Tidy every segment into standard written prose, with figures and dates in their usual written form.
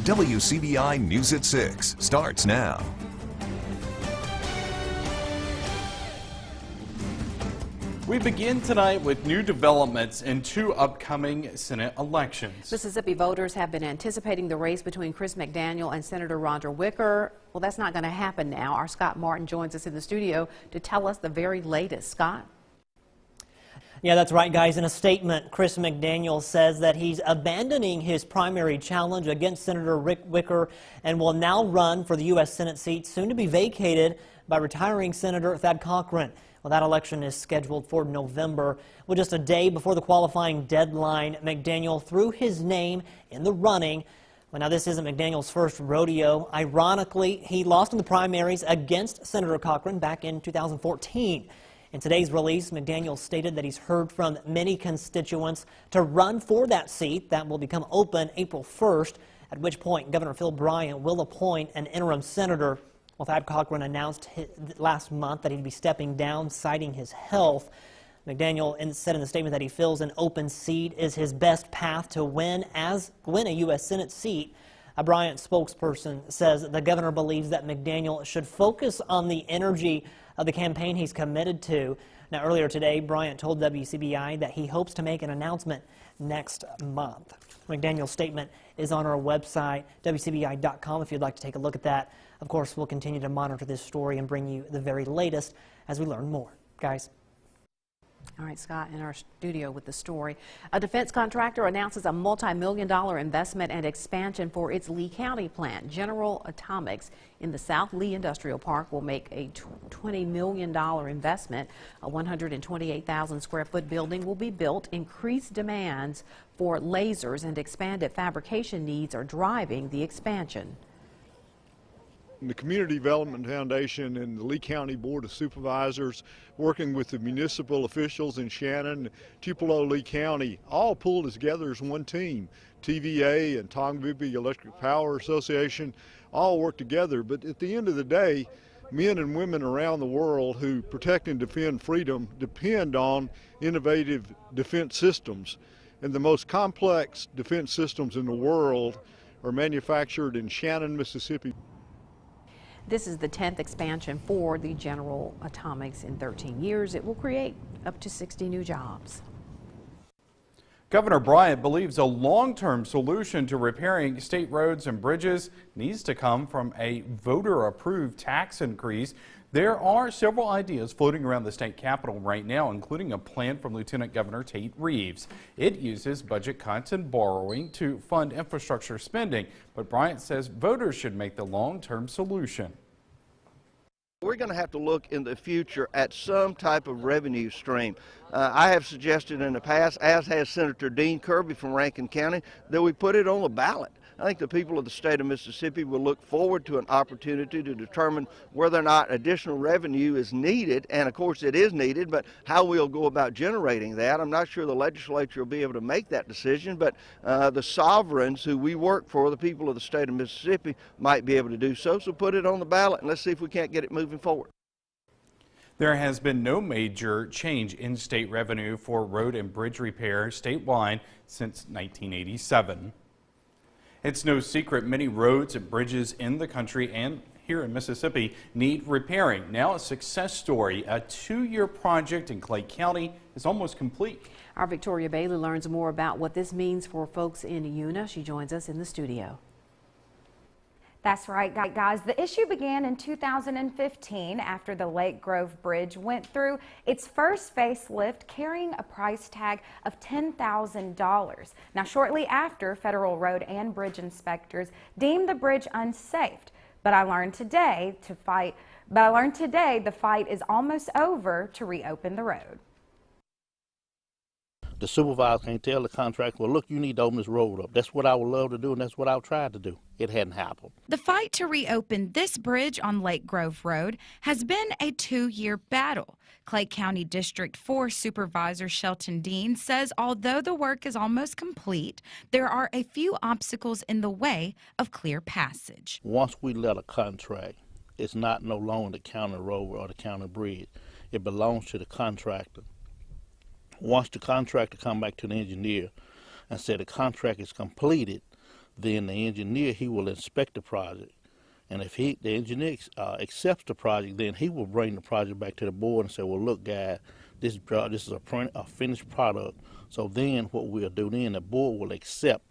WCBI News at 6 starts now. We begin tonight with new developments in two upcoming Senate elections. Mississippi voters have been anticipating the race between Chris McDaniel and Senator Roger Wicker. Well, that's not going to happen now. Our Scott Martin joins us in the studio to tell us the very latest. Scott? Yeah, that's right, guys. In a statement, Chris McDaniel says that he's abandoning his primary challenge against Senator Rick Wicker and will now run for the U.S. Senate seat soon to be vacated by retiring Senator Thad Cochran. Well, that election is scheduled for November. Well, just a day before the qualifying deadline, McDaniel threw his name in the running. Well, now this isn't McDaniel's first rodeo. Ironically, he lost in the primaries against Senator Cochran back in 2014. In today's release, McDaniel stated that he's heard from many constituents to run for that seat that will become open April 1st, at which point Governor Phil Bryant will appoint an interim senator. Well, Thad Cochran announced last month that he'd be stepping down, citing his health. McDaniel said in the statement that he feels an open seat is his best path to win a U.S. Senate seat. A Bryant spokesperson says the governor believes that McDaniel should focus on the energy of the campaign he's committed to. Now, earlier today, Bryant told WCBI that he hopes to make an announcement next month. McDaniel's statement is on our website, WCBI.com, if you'd like to take a look at that. Of course, we'll continue to monitor this story and bring you the very latest as we learn more. Guys. All right, Scott, in our studio with the story. A defense contractor announces a multi-million-dollar investment and expansion for its Lee County plant. General Atomics in the South Lee Industrial Park will make a $20 million investment. A 128,000 square foot building will be built. Increased demands for lasers and expanded fabrication needs are driving the expansion. The Community Development Foundation and the Lee County Board of Supervisors, working with the municipal officials in Shannon, Tupelo, Lee County, all pulled together as one team. TVA and Tongvippi Electric Power Association all work together, but at the end of the day, men and women around the world who protect and defend freedom depend on innovative defense systems. And the most complex defense systems in the world are manufactured in Shannon, Mississippi. This is the 10th expansion for the General Atomics in 13 years. It will create up to 60 new jobs. Governor Bryant believes a long-term solution to repairing state roads and bridges needs to come from a voter-approved tax increase. There are several ideas floating around the state capitol right now, including a plan from Lieutenant Governor Tate Reeves. It uses budget cuts and borrowing to fund infrastructure spending, but Bryant says voters should make the long-term solution. We're going to have to look in the future at some type of revenue stream. I have suggested in the past, as has Senator Dean Kirby from Rankin County, that we put it on the ballot. I think the people of the state of Mississippi will look forward to an opportunity to determine whether or not additional revenue is needed, and of course it is needed, but how we'll go about generating that. I'm not sure the legislature will be able to make that decision, but the sovereigns who we work for, the people of the state of Mississippi, might be able to do so. So put it on the ballot and let's see if we can't get it moving forward. There has been no major change in state revenue for road and bridge repair statewide since 1987. It's no secret many roads and bridges in the country and here in Mississippi need repairing. Now a success story. A 2-year project in Clay County is almost complete. Our Victoria Bailey learns more about what this means for folks in Una. She joins us in the studio. That's right, guys. The issue began in 2015 after the Lake Grove Bridge went through its first facelift, carrying a price tag of $10,000. Now, shortly after, federal road and bridge inspectors deemed the bridge unsafe. But I learned today the fight is almost over to reopen the road. The supervisor can't tell the contractor, well, look, you need to open this road up. That's what I would love to do, and that's what I tried to do. It hadn't happened. The fight to reopen this bridge on Lake Grove Road has been a 2-year battle. Clay County District 4 Supervisor Shelton Dean says although the work is almost complete, there are a few obstacles in the way of clear passage. Once we let a contract, it's not no longer the county road or the county bridge. It belongs to the contractor. Once the contractor come back to the engineer and say the contract is completed, then the engineer, he will inspect the project. And if the engineer accepts the project, then he will bring the project back to the board and say, well, look, guys, this is a finished product. So then what we'll do then, the board will accept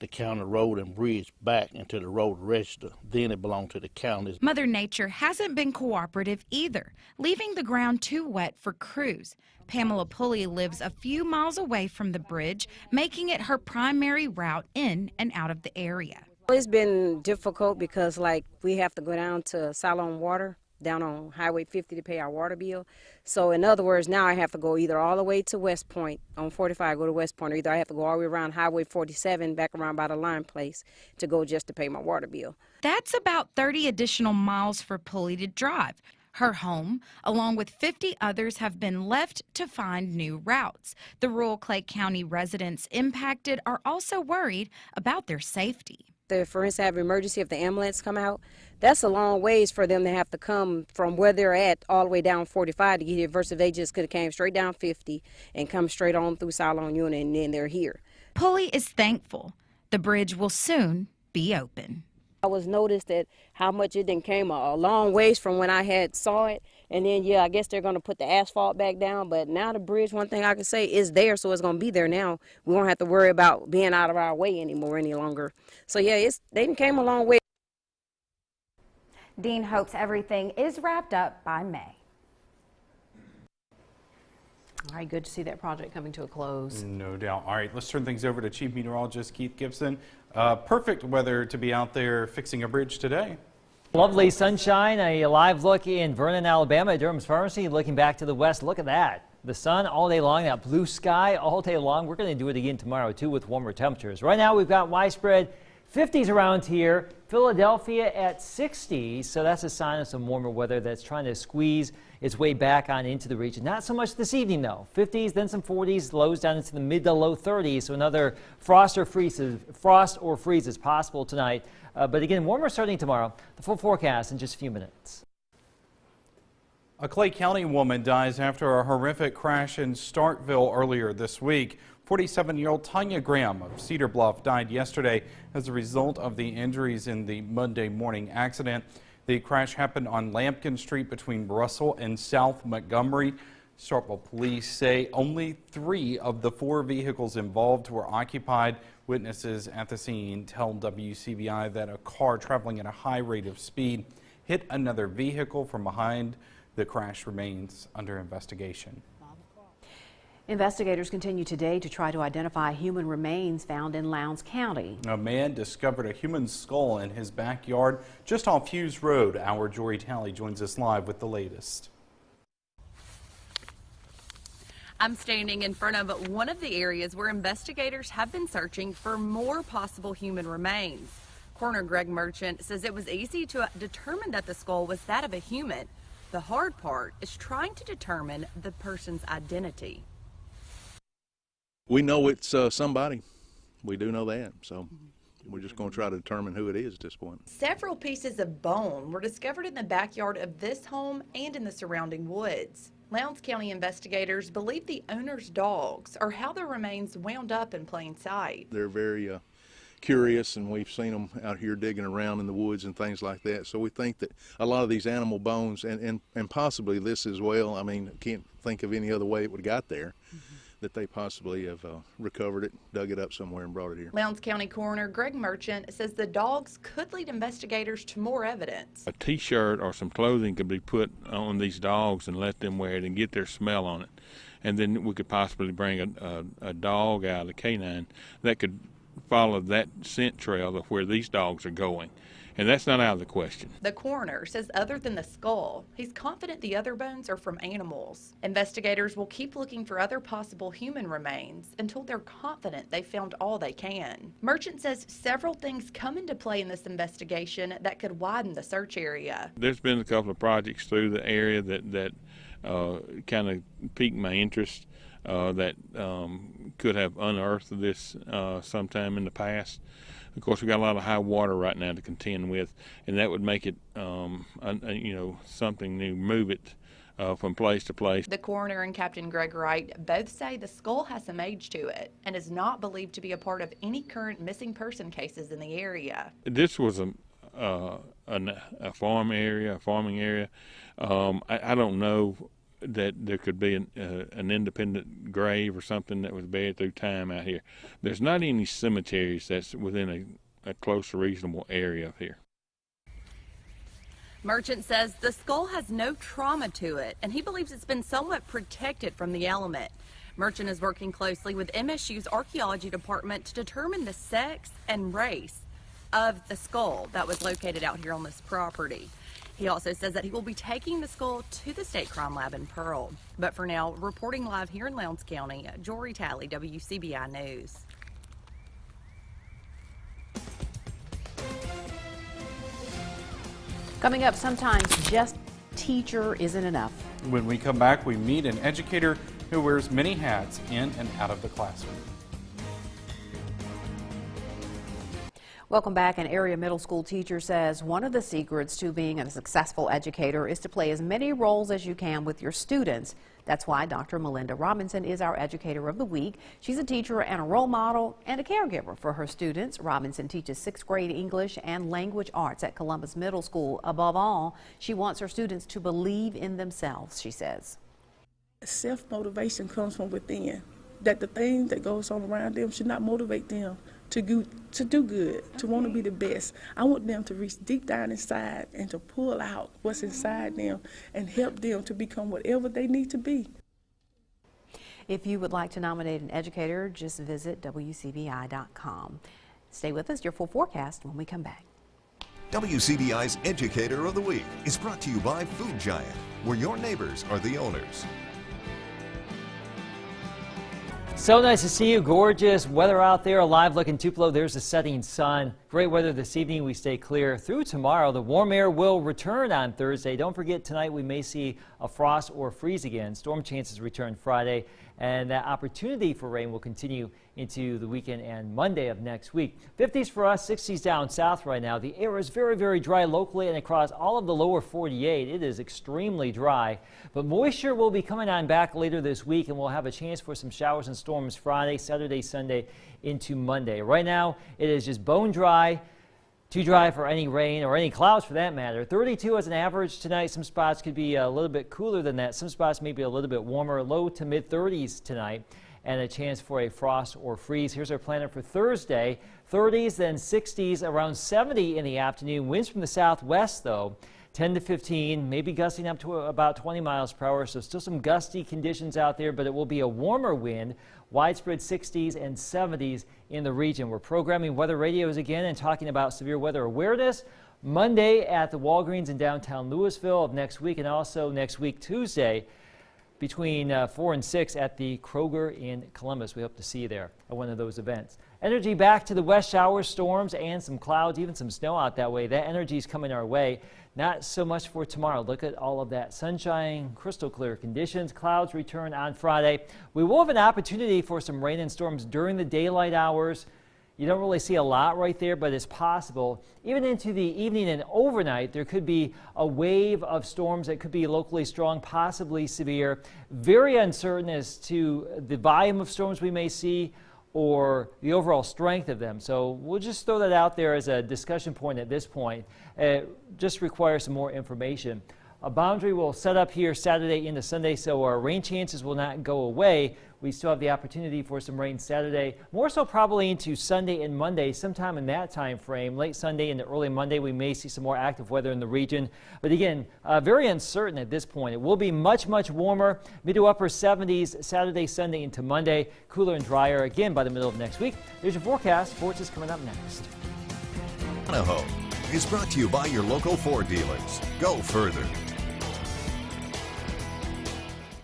the county road and bridge back into the road register. Then it belongs to the county. Mother Nature hasn't been cooperative either, leaving the ground too wet for crews. Pamela Pulley lives a few miles away from the bridge, making it her primary route in and out of the area. It's been difficult because, like, we have to go down to Siloam Water, down on Highway 50 to pay our water bill. So, in other words, now I have to go either all the way to West Point on 45, go to West Point, or either I have to go all the way around Highway 47 back around by the Lime Place to go just to pay my water bill. That's about 30 additional miles for Pulley to drive. Her home, along with 50 others, have been left to find new routes. The rural Clay County residents impacted are also worried about their safety. For instance, have emergency if the ambulance come out, that's a long ways for them to have to come from where they're at all the way down 45 to get here versus they just could have came straight down 50 and come straight on through Siloam Unit and then they're here. Pulley is thankful the bridge will soon be open. I was noticed that how much it done came a long ways from when I had saw it, and then yeah, I guess they're gonna put the asphalt back down. But now the bridge, one thing I can say, is there, so it's gonna be there now. We won't have to worry about being out of our way anymore any longer. So yeah, they done came a long way. Dean hopes everything is wrapped up by May. All right, good to see that project coming to a close. No doubt. All right, let's turn things over to Chief Meteorologist Keith Gibson. Perfect weather to be out there fixing a bridge today. Lovely sunshine, a live look in Vernon, Alabama at Durham's Pharmacy. Looking back to the west, look at that. The sun all day long, that blue sky all day long. We're going to do it again tomorrow, too, with warmer temperatures. Right now, we've got widespread 50s around here. Philadelphia at 60s, so that's a sign of some warmer weather that's trying to squeeze its way back on into the region. Not so much this evening, though. 50s, then some 40s, lows down into the mid to low 30s, so another frost or freeze is possible tonight. But again, warmer starting tomorrow. The full forecast in just a few minutes. A Clay County woman dies after a horrific crash in Starkville earlier this week. 47-year-old Tanya Graham of Cedar Bluff died yesterday as a result of the injuries in the Monday morning accident. The crash happened on Lampkin Street between Russell and South Montgomery. Starkville police say only 3 of the 4 vehicles involved were occupied. Witnesses at the scene tell WCBI that a car traveling at a high rate of speed hit another vehicle from behind. The crash remains under investigation. Investigators continue today to try to identify human remains found in Lowndes County. A man discovered a human skull in his backyard just off Hughes Road. Our Jory Talley joins us live with the latest. I'm standing in front of one of the areas where investigators have been searching for more possible human remains. Coroner Greg Merchant says it was easy to determine that the skull was that of a human. The hard part is trying to determine the person's identity. We know it's somebody. We do know that, so we're just going to try to determine who it is at this point. Several pieces of bone were discovered in the backyard of this home and in the surrounding woods. Lowndes County investigators believe the owner's dogs are how the remains wound up in plain sight. They're very curious, and we've seen them out here digging around in the woods and things like that. So we think that a lot of these animal bones, and possibly this as well, I mean, can't think of any other way it would have got there. That they possibly have recovered it, dug it up somewhere and brought it here. Lowndes County Coroner Greg Merchant says the dogs could lead investigators to more evidence. A t-shirt or some clothing could be put on these dogs and let them wear it and get their smell on it. And then we could possibly bring a dog out, a canine, that could follow that scent trail of where these dogs are going. And that's not out of the question. The coroner says other than the skull, he's confident the other bones are from animals. Investigators will keep looking for other possible human remains until they're confident they found all they can. Merchant says several things come into play in this investigation that could widen the search area. There's been a couple of projects through the area that kind of piqued my interest, that could have unearthed this sometime in the past. Of course, we've got a lot of high water right now to contend with, and that would make it, something new, move it from place to place. The coroner and Captain Greg Wright both say the skull has some age to it and is not believed to be a part of any current missing person cases in the area. This was a farming area. I don't know that there could be an independent grave or something that was buried through time out here. There's not any cemeteries that's within a close, reasonable area of here. Merchant says the skull has no trauma to it, and he believes it's been somewhat protected from the element. Merchant is working closely with MSU's archaeology department to determine the sex and race of the skull that was located out here on this property. He also says that he will be taking the skull to the State Crime Lab in Pearl. But for now, reporting live here in Lowndes County, Jory Talley, WCBI News. Coming up, sometimes just teacher isn't enough. When we come back, we meet an educator who wears many hats in and out of the classroom. Welcome back. An area middle school teacher says one of the secrets to being a successful educator is to play as many roles as you can with your students. That's why Dr. Melinda Robinson is our Educator of the Week. She's a teacher and a role model and a caregiver for her students. Robinson teaches 6th grade English and language arts at Columbus Middle School. Above all, she wants her students to believe in themselves, she says. Self-motivation comes from within. That the things that goes on around them should not motivate them to do good, to want to be the best. I want them to reach deep down inside and to pull out what's inside them and help them to become whatever they need to be. If you would like to nominate an educator, just visit WCBI.com. Stay with us, your full forecast when we come back. WCBI's Educator of the Week is brought to you by Food Giant, where your neighbors are the owners. So nice to see you. Gorgeous weather out there. A live look in Tupelo. There's the setting sun. Great weather this evening. We stay clear through tomorrow. The warm air will return on Thursday. Don't forget, tonight we may see a frost or freeze again. Storm chances return Friday, and that opportunity for rain will continue into the weekend and Monday of next week. 50s for us, 60s down south right now. The air is very, very dry locally and across all of the lower 48. It is extremely dry, but moisture will be coming on back later this week, and we'll have a chance for some showers and storms Friday, Saturday, Sunday into Monday. Right now, it is just bone dry. Too dry for any rain or any clouds for that matter. 32 as an average tonight. Some spots could be a little bit cooler than that. Some spots may be a little bit warmer. Low to mid 30s tonight, and a chance for a frost or freeze. Here's our planner for Thursday. 30s, then 60s, around 70 in the afternoon. Winds from the southwest though, 10 to 15, maybe gusting up to about 20 miles per hour. So still some gusty conditions out there, but it will be a warmer wind. Widespread 60s and 70s in the region. We're programming weather radios again and talking about severe weather awareness Monday at the Walgreens in downtown Louisville of next week, and also next week Tuesday between 4 and 6 at the Kroger in Columbus. We hope to see you there at one of those events. Energy back to the west, showers, storms, and some clouds, even some snow out that way. That energy is coming our way. Not so much for tomorrow. Look at all of that sunshine, crystal clear conditions. Clouds return on Friday. We will have an opportunity for some rain and storms during the daylight hours. You don't really see a lot right there, but it's possible. Even into the evening and overnight, there could be a wave of storms that could be locally strong, possibly severe. Very uncertain as to the volume of storms we may see or the overall strength of them. So we'll just throw that out there as a discussion point at this point. It just requires some more information. A boundary will set up here Saturday into Sunday, so our rain chances will not go away. We still have the opportunity for some rain Saturday, more so probably into Sunday and Monday, sometime in that time frame. Late Sunday into early Monday, we may see some more active weather in the region. But again, very uncertain at this point. It will be much, much warmer, mid to upper 70s Saturday, Sunday into Monday, cooler and drier again by the middle of next week. There's your forecast. Sports is coming up next. Idaho is brought to you by your local Ford dealers. Go further.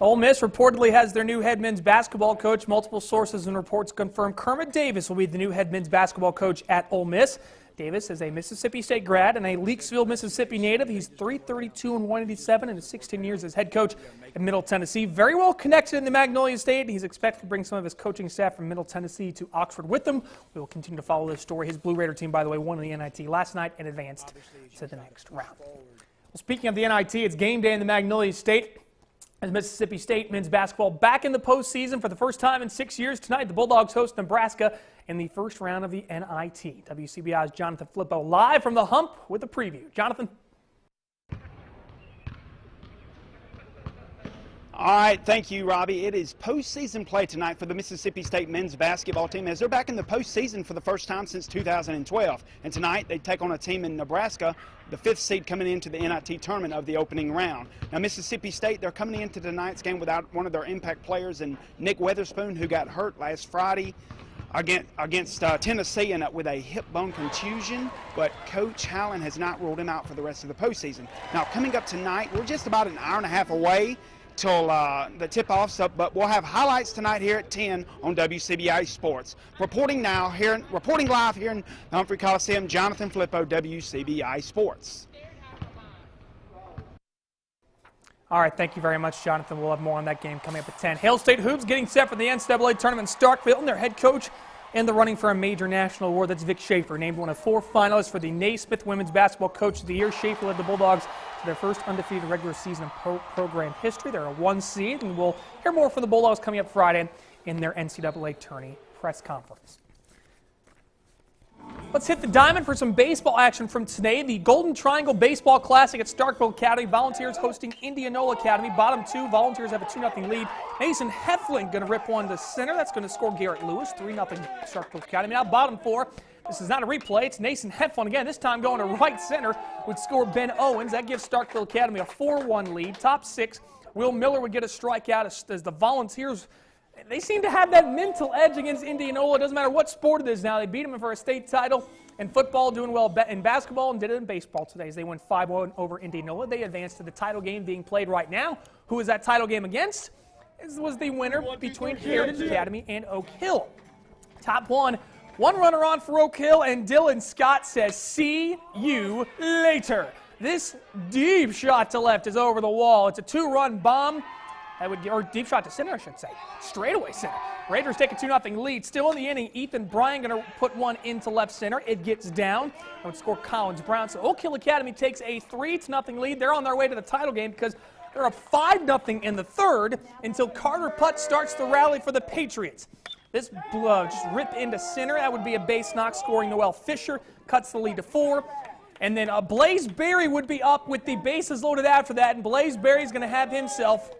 Ole Miss reportedly has their new head men's basketball coach. Multiple sources and reports confirm Kermit Davis will be the new head men's basketball coach at Ole Miss. Davis is a Mississippi State grad and a Leakesville, Mississippi native. He's 332 and 187 and 16 years as head coach at Middle Tennessee. Very well connected in the Magnolia State. He's expected to bring some of his coaching staff from Middle Tennessee to Oxford with him. We will continue to follow this story. His Blue Raider team, by the way, won the NIT last night and advanced to the next round. Well, speaking of the NIT, it's game day in the Magnolia State. As Mississippi State men's basketball back in the postseason for the first time in 6 years tonight, the Bulldogs host Nebraska in the first round of the NIT. WCBI's Jonathan Flippo live from the hump with a preview. Jonathan. All right, thank you, Robbie. It is postseason play tonight for the Mississippi State men's basketball team as they're back in the postseason for the first time since 2012. And tonight they take on a team in Nebraska, the 5th seed coming into the NIT tournament of the opening round. Now, Mississippi State, they're coming into tonight's game without one of their impact players, and Nick Weatherspoon, who got hurt last Friday against Tennessee and with a hip bone contusion, but Coach Howland has not ruled him out for the rest of the postseason. Now, coming up tonight, we're just about an hour and a half away till the tip-offs up, but we'll have highlights tonight here at 10 on WCBI Sports. Reporting live here in the Humphrey Coliseum, Jonathan Flippo, WCBI Sports. All right, thank you very much, Jonathan. We'll have more on that game coming up at 10. Hail State Hoops getting set for the NCAA tournament in Starkville, and their head coach in the running for a major national award. That's Vic Schaefer, named one of 4 finalists for the Naismith Women's Basketball Coach of the Year. Schaefer led the Bulldogs to their first undefeated regular season in program history. They're a 1 seed, and we'll hear more from the Bulldogs coming up Friday in their NCAA tourney press conference. Let's hit the diamond for some baseball action from today. The Golden Triangle Baseball Classic at Starkville Academy. Volunteers hosting Indianola Academy. Bottom 2, Volunteers have a 2-0 lead. Mason Heflin going to rip one to center. That's going to score Garrett Lewis. 3-0 Starkville Academy. Now bottom 4. This is not a replay. It's Mason Heflin again. This time going to right center would score Ben Owens. That gives Starkville Academy a 4-1 lead. Top 6. Will Miller would get a strikeout as the Volunteers. They seem to have that mental edge against Indianola. It doesn't matter what sport it is now. They beat them for a state title in football, doing well in basketball, and did it in baseball today as they won 5-1 over Indianola. They advanced to the title game being played right now. Who is that title game against? This was the winner between Heritage Academy and Oak Hill. Top 1, one runner on for Oak Hill, and Dylan Scott says, "See you later." This deep shot to left is over the wall. It's a 2-run bomb. Or deep shot to center, I should say. Straightaway center. Raiders take a 2-0 lead. Still in the inning, Ethan Bryan going to put one into left center. It gets down. That would score Collins Brown. So Oak Hill Academy takes a 3-0 lead. They're on their way to the title game because they're up 5-0 in the third until Carter Putt starts the rally for the Patriots. This just rip into center. That would be a base knock, scoring Noel Fisher. Cuts the lead to 4. And then Blaze Berry would be up with the bases loaded after that. And Blaze Berry's going to have himself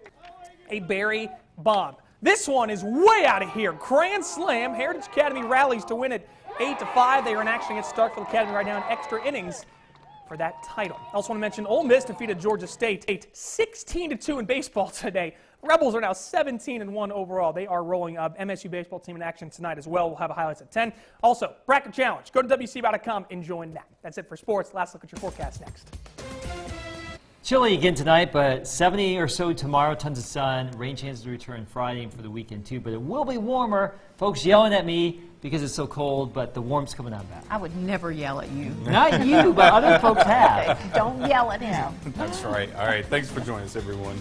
a Berry bomb. This one is way out of here. Grand slam. Heritage Academy rallies to win it 8-5. They are in action against Starkville Academy right now in extra innings for that title. I also want to mention Ole Miss defeated Georgia State 16-2 in baseball today. Rebels are now 17-1 overall. They are rolling up. MSU baseball team in action tonight as well. We'll have highlights at 10. Also, bracket challenge. Go to WCBI.com and join that. That's it for sports. Last look at your forecast next. Chilly again tonight, but 70 or so tomorrow, tons of sun. Rain chances to return Friday for the weekend too, but it will be warmer. Folks yelling at me because it's so cold, but the warmth's coming on back. I would never yell at you. Not you, but other folks have. Okay, don't yell at him. That's right. All right, thanks for joining us, everyone.